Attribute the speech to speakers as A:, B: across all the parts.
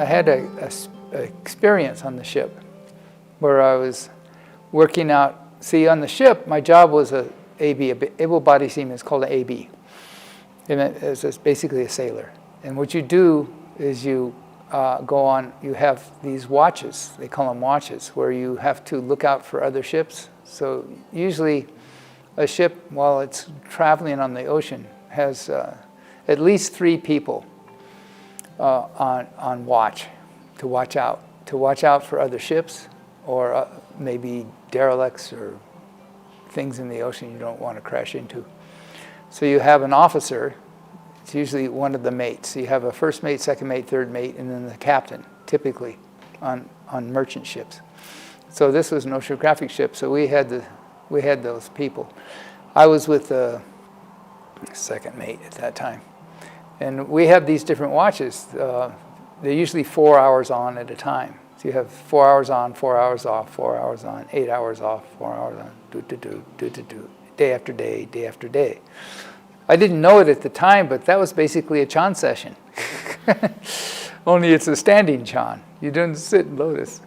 A: had a experience on the ship where I was working out. See, on the ship, my job was a AB, able-bodied seaman. It's called an AB. And it's basically a sailor. And what you do is you go on, you have these watches, they call them watches, where you have to look out for other ships. So usually a ship, while it's traveling on the ocean, has at least 3 people on watch to watch out for other ships, or maybe derelicts or things in the ocean you don't want to crash into. So you have an officer. It's usually one of the mates. So you have a first mate, second mate, third mate, and then the captain, typically, on merchant ships. So this was an oceanographic ship, so we had those people. I was with the second mate at that time. And we have these different watches. They're usually 4 hours on at a time. So you have 4 hours on, 4 hours off, 4 hours on, 8 hours off, 4 hours on, do, day after day, day after day. I didn't know it at the time, but that was basically a Chan session. Only it's a standing Chan. You didn't sit in lotus.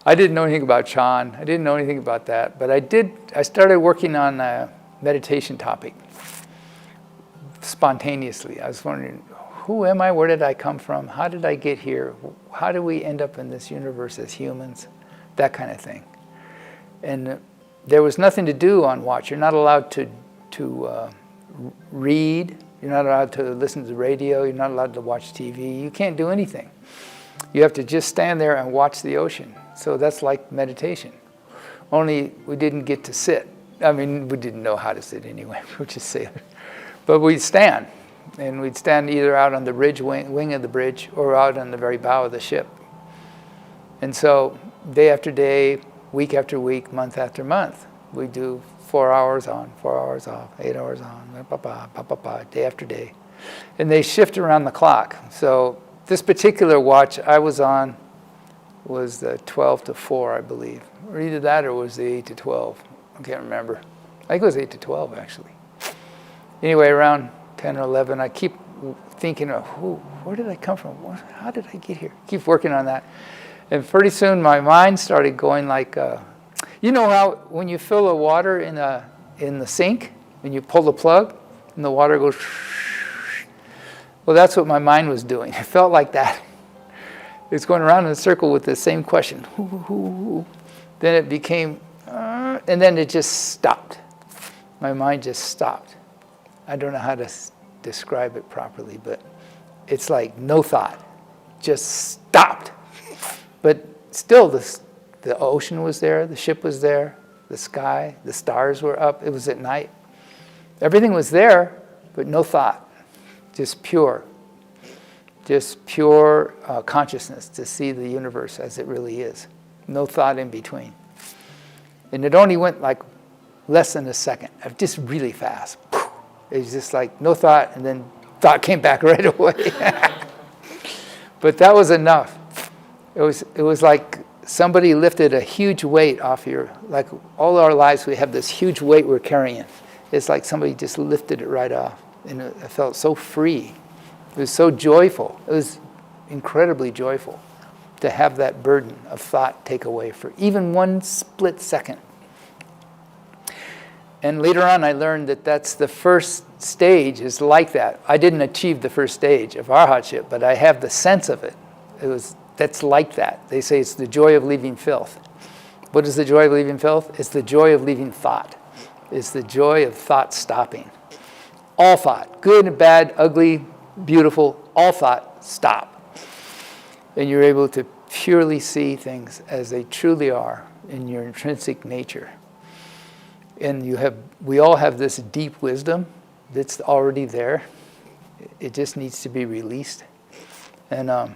A: I didn't know anything about Chan. I didn't know anything about that. But I started working on a meditation topic spontaneously. I was wondering, who am I? Where did I come from? How did I get here? How do we end up in this universe as humans? That kind of thing. And there was nothing to do on watch. You're not allowed to read. You're not allowed to listen to the radio. You're not allowed to watch TV. You can't do anything. You have to just stand there and watch the ocean. So that's like meditation. Only we didn't get to sit. I mean, we didn't know how to sit anyway. We're just sailors. But we'd stand. And we'd stand either out on the bridge, wing of the bridge, or out on the very bow of the ship. And so day after day, week after week, month after month, we do 4 hours on, 4 hours off, 8 hours on, day after day. And they shift around the clock. So this particular watch I was on was the 12 to 4, I believe. Or either that or was the 8 to 12. I can't remember. I think it was 8 to 12, actually. Anyway, around 10 or 11, I keep thinking, where did I come from? How did I get here? Keep working on that. And pretty soon my mind started going like, you know how when you fill the water in the sink, when you pull the plug and the water goes, well, that's what my mind was doing. It felt like that. It's going around in a circle with the same question. Then it became, and then it just stopped. My mind just stopped. I don't know how to describe it properly, but it's like no thought, just stopped. But still, the ocean was there, the ship was there, the sky, the stars were up, it was at night. Everything was there, but no thought, just pure consciousness to see the universe as it really is. No thought in between. And it only went like less than a second, just really fast. It was just like no thought, and then thought came back right away. But that was enough. It was like somebody lifted a huge weight off like all our lives we have this huge weight we're carrying. It's like somebody just lifted it right off. And I felt so free. It was so joyful. It was incredibly joyful to have that burden of thought take away for even one split second. And later on, I learned that that's the first stage is like that. I didn't achieve the first stage of arhatship, but I have the sense of it. That's like that. They say it's the joy of leaving filth. What is the joy of leaving filth? It's the joy of leaving thought. It's the joy of thought stopping. All thought, good and bad, ugly, beautiful, all thought, stop. And you're able to purely see things as they truly are in your intrinsic nature. And we all have this deep wisdom that's already there. It just needs to be released. And I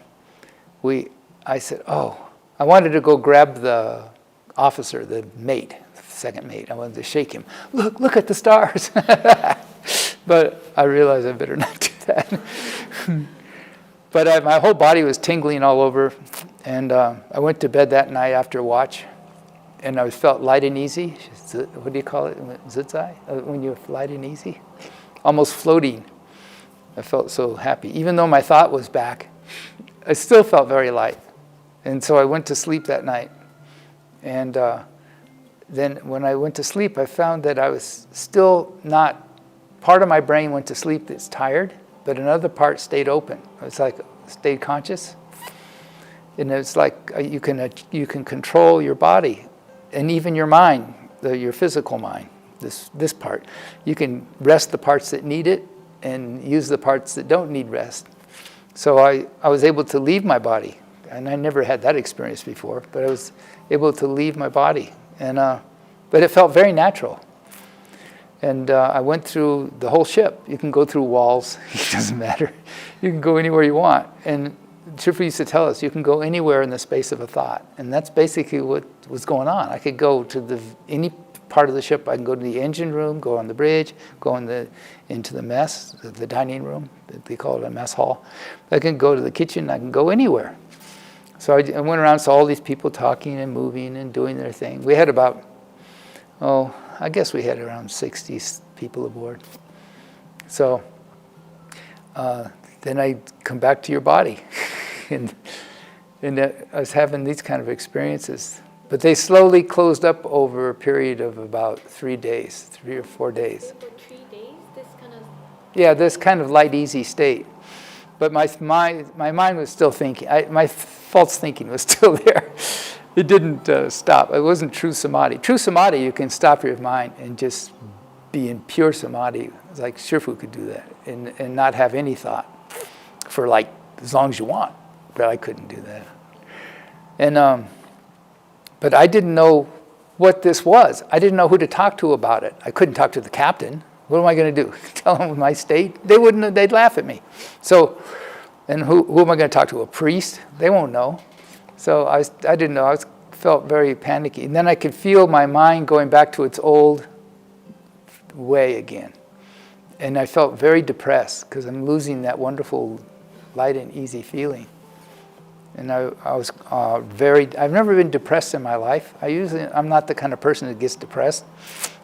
A: said, I wanted to go grab the officer, the mate, the second mate. I wanted to shake him. Look at the stars. But I realized I better not do that. But my whole body was tingling all over. And I went to bed that night after watch. And I felt light and easy. What do you call it? Zitzai? When you're light and easy? Almost floating. I felt so happy. Even though my thought was back, I still felt very light. And so I went to sleep that night. And then when I went to sleep, I found that I was still not, part of my brain went to sleep that's tired, but another part stayed open. It's like stayed conscious. And it's like you can control your body and even your mind, your physical mind, this part. You can rest the parts that need it and use the parts that don't need rest. So I was able to leave my body. And I never had that experience before, but I was able to leave my body. And but it felt very natural. And I went through the whole ship. You can go through walls. It doesn't matter. You can go anywhere you want. And Shifu used to tell us, you can go anywhere in the space of a thought. And that's basically what was going on. I could go to any part of the ship. I can go to the engine room, go on the bridge, go into the mess, the dining room. They call it a mess hall. I can go to the kitchen. I can go anywhere. So I went around, saw all these people talking and moving and doing their thing. We had about, I guess we had around 60 people aboard. So then I come back to your body. and I was having these kind of experiences. But they slowly closed up over a period of about 3 days, 3 or 4 days.
B: For 3 days, this kind of...
A: Yeah, this kind of light, easy state. But my mind was still thinking. My false thinking was still there. It didn't stop. It wasn't true samadhi. True samadhi, you can stop your mind and just be in pure samadhi. It's like Shifu could do that and not have any thought for like as long as you want. But I couldn't do that. And but I didn't know what this was. I didn't know who to talk to about it. I couldn't talk to the captain. What am I going to do? Tell them my state? They wouldn't. They'd laugh at me. So, and who am I going to talk to? A priest? They won't know. So I didn't know. I felt very panicky. And then I could feel my mind going back to its old way again. And I felt very depressed because I'm losing that wonderful light and easy feeling. And I was I've never been depressed in my life. I'm not the kind of person that gets depressed.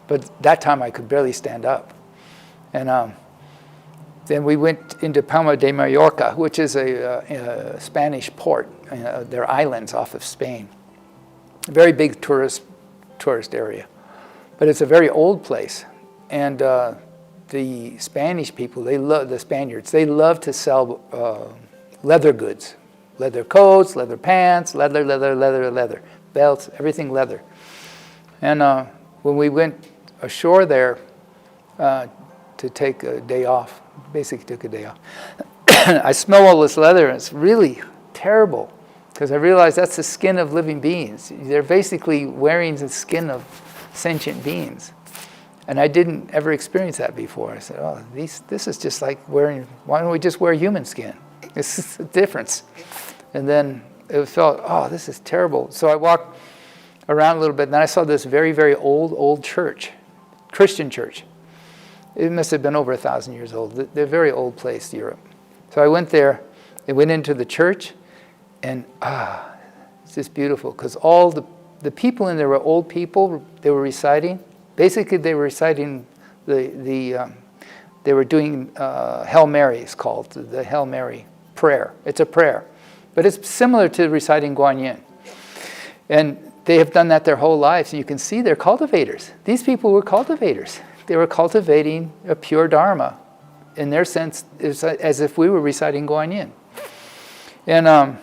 A: But that time I could barely stand up. And then we went into Palma de Mallorca, which is a Spanish port. They're islands off of Spain. A very big tourist area. But it's a very old place. And the Spanish people, the Spaniards, they love to sell leather goods. Leather coats, leather pants, leather, belts, everything leather. And when we went ashore there to take a day off, basically took a day off, I smell all this leather, and it's really terrible because I realized that's the skin of living beings. They're basically wearing the skin of sentient beings. And I didn't ever experience that before. I said, this is just like why don't we just wear human skin? This is the difference. And then it felt, this is terrible. So I walked around a little bit, and then I saw this very, very old church, Christian church. It must have been over 1,000 years old. They're a very old place, Europe. So I went there, and went into the church, and it's just beautiful, because all the people in there were old people. They were reciting. Basically, they were reciting they were doing Hail Mary, it's called, the Hail Mary prayer. It's a prayer. But it's similar to reciting Guanyin. And they have done that their whole lives. And you can see they're cultivators. These people were cultivators. They were cultivating a pure Dharma. In their sense, it's as if we were reciting Guanyin. And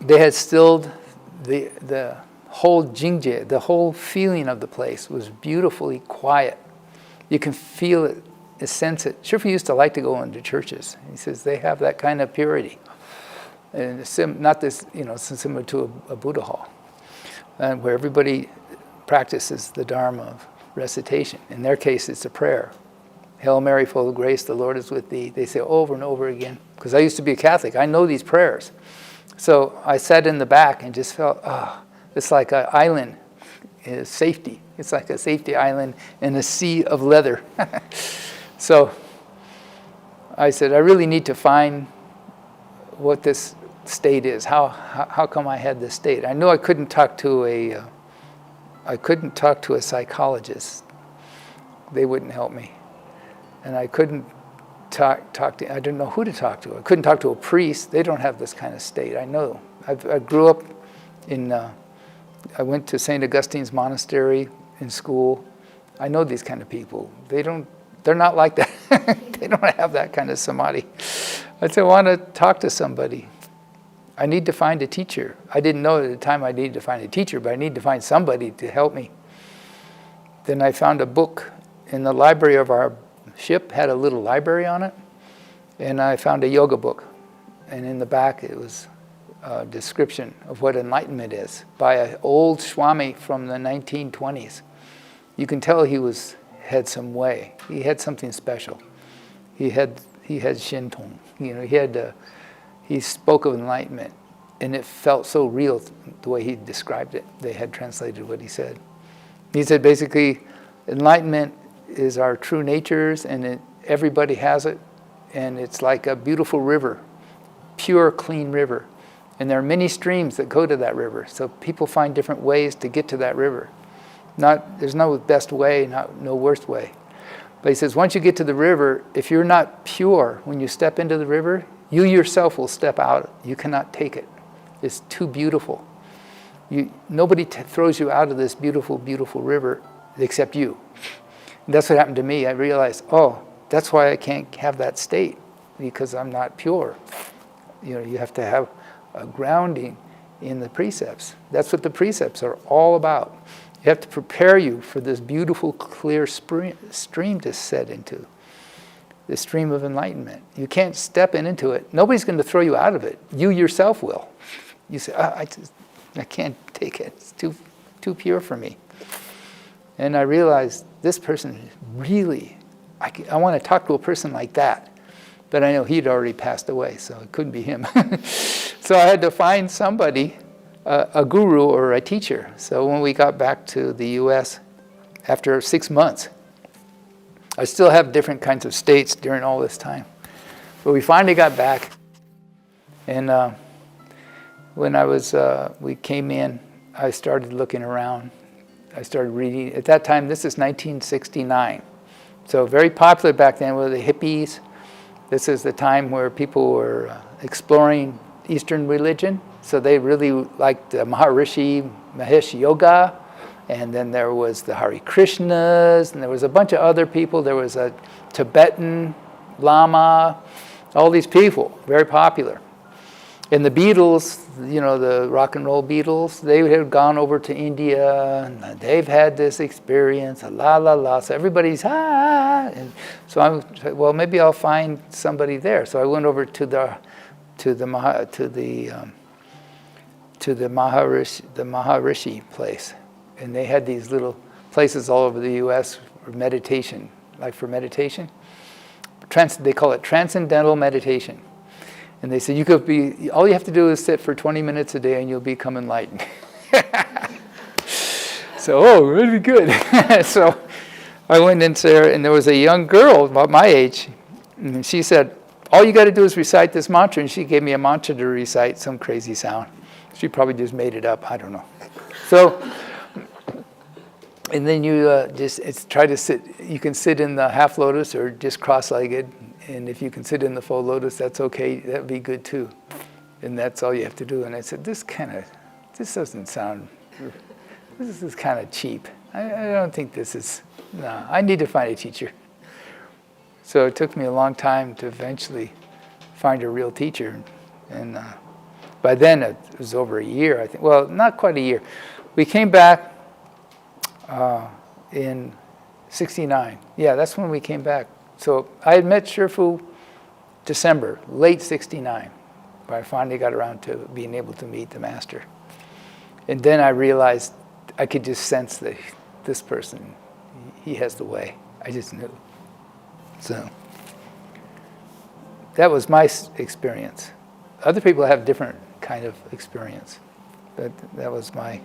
A: they had stilled the whole jingje, the whole feeling of the place was beautifully quiet. You can feel it, sense it. Shifu used to like to go into churches. He says they have that kind of purity. And not this, similar to a Buddha hall, and where everybody practices the Dharma of recitation. In their case, it's a prayer. Hail Mary, full of grace, the Lord is with thee. They say over and over again. Because I used to be a Catholic. I know these prayers. So I sat in the back and just felt, it's like an island, safety. It's like a safety island in a sea of leather. So I said, I really need to find what this state is. How come I had this state? I knew I couldn't talk to a psychologist. They wouldn't help me. And I couldn't talk to, I didn't know who to talk to. I couldn't talk to a priest. They don't have this kind of state. I know. I grew up in, I went to St. Augustine's Monastery in school. I know these kind of people. They're not like that. They don't have that kind of samadhi. I said, I want to talk to somebody. I need to find a teacher. I didn't know at the time I needed to find a teacher, but I need to find somebody to help me. Then I found a book in the library of our ship, had a little library on it, and I found a yoga book. And in the back it was a description of what enlightenment is by an old Swami from the 1920s. You can tell he had some way. He had something special. He had Shintong. He spoke of enlightenment, and it felt so real the way he described it. They had translated what he said. He said basically, enlightenment is our true natures, and everybody has it, and it's like a beautiful river, pure, clean river. And there are many streams that go to that river, so people find different ways to get to that river. There's no best way, no worst way. But he says, once you get to the river, if you're not pure, when you step into the river, you yourself will step out. You cannot take it. It's too beautiful. Nobody throws you out of this beautiful, beautiful river except you. And that's what happened to me. I realized, that's why I can't have that state, because I'm not pure. You have to have a grounding in the precepts. That's what the precepts are all about. You have to prepare you for this beautiful, clear stream to set into, the stream of enlightenment. You can't step into it. Nobody's going to throw you out of it. You yourself will. You say, I can't take it. It's too pure for me. And I realized this person really, I want to talk to a person like that. But I know he'd already passed away, so it couldn't be him. So I had to find somebody, a guru or a teacher. So when we got back to the US, after 6 months, I still have different kinds of states during all this time. But we finally got back. And when we came in, I started looking around. I started reading. At that time, this is 1969. So very popular back then were the hippies. This is the time where people were exploring Eastern religion. So they really liked the Maharishi Mahesh Yoga. And then there was the Hare Krishnas, and there was a bunch of other people. There was a Tibetan Lama, all these people, very popular. And the Beatles, the rock and roll Beatles, they had gone over to India, and they've had this experience, la la la. So everybody's and so I said, well, maybe I'll find somebody there. So I went over to the Maharishi place, and they had these little places all over the U.S. for meditation, like for meditation. They call it Transcendental Meditation. And they said, all you have to do is sit for 20 minutes a day and you'll become enlightened. So, really good. So I went in there, and there was a young girl about my age, and she said, all you got to do is recite this mantra. And she gave me a mantra to recite, some crazy sound. She probably just made it up, I don't know. So, and then you try to sit, you can sit in the half lotus or just cross-legged. And if you can sit in the full lotus, that's okay. That would be good too. And that's all you have to do. And I said, this doesn't sound, this is kind of cheap. I don't think this is, no, I need to find a teacher. So it took me a long time to eventually find a real teacher. And by then it was over a year, I think. Well, not quite a year. We came back in 69. Yeah, that's when we came back. So I had met Shifu December, late 69, but I finally got around to being able to meet the master. And then I realized I could just sense that this person, he has the way. I just knew. So that was my experience. Other people have different kind of experience, but that was my...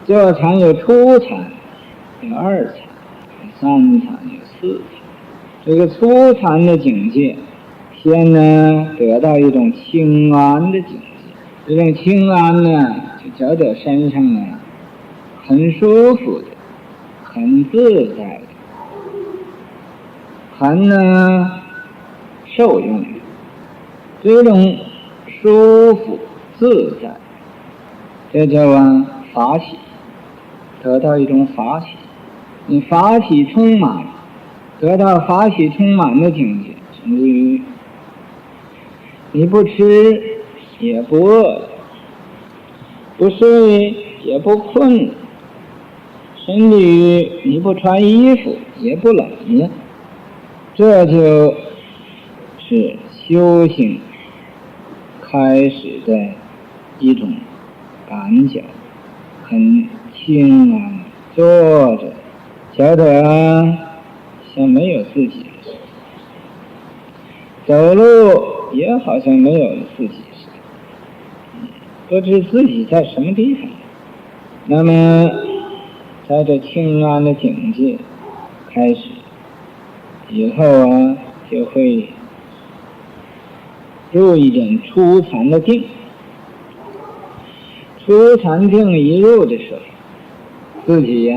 C: 教禅有初禅，有二禅，有三禅，有四禅。这个初禅的境界先呢得到一种清安的境界，这种清安呢就觉得身上啊很舒服的，很自在的，很呢受用的。这种舒服自在，这叫法喜，得到一种法喜。你法喜充满，得到法喜充满的境界，甚至于你不吃也不饿，不睡也不困，甚至于你不穿衣服也不冷了，这就是修行开始的一种感觉，很轻安，坐着觉得像没有自己的事，走路也好像没有了自己似的，不知自己在什么地方。那么在这清安的境界开始以后就会入一种初禅的定。初禅定一入的时候，自己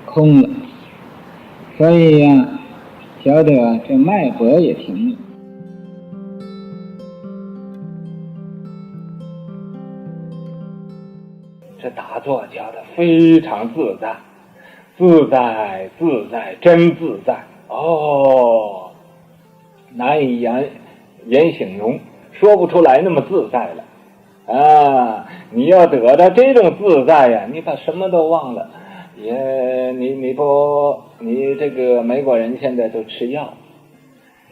C: 空了，所以觉得这脉搏也停了。
D: 这打坐觉得非常自在，自在自在真自在哦，难以言形容，说不出来那么自在了啊！你要得到这种自在呀，你把什么都忘了，你这个美国人现在都吃药，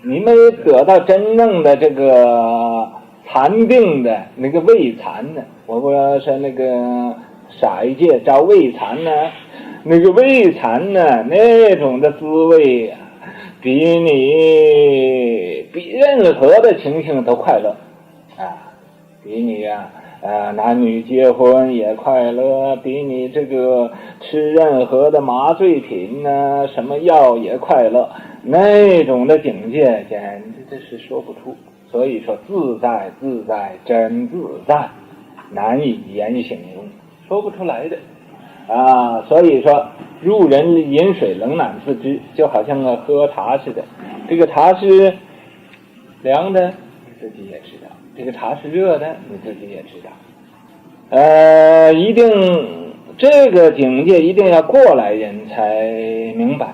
D: 你没得到真正的这个禅定的那个胃禅呢，我不知道是那个傻一界叫胃禅呢，那个胃禅呢，那种的滋味呀，比任何的情形都快乐啊，比你男女结婚也快乐，比你这个吃任何的麻醉品呢，什么药也快乐，那种的境界简直这是说不出。所以说自在自在真自在，难以言形容，说不出来的啊！所以说入人饮水冷暖自知，就好像喝茶似的，这个茶是凉的你自己也知道，这个茶是热的你自己也知道，一定这个境界一定要过来人才明白。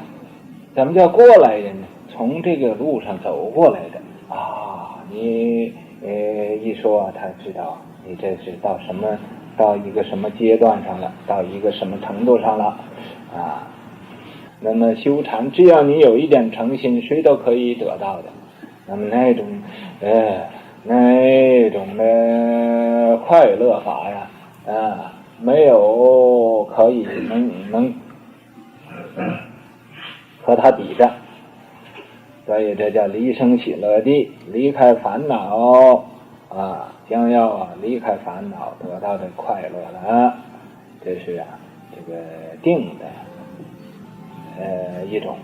D: 怎么叫过来人呢？从这个路上走过来的你一说他知道你这是到一个什么阶段上了，到一个什么程度上了啊。那么修禅只要你有一点诚心，谁都可以得到的。那么那种的快乐法呀没有可以能和他比的。所以这叫离生喜乐地，离开烦恼将要离开烦恼，得到的快乐了。这是这个定的一种。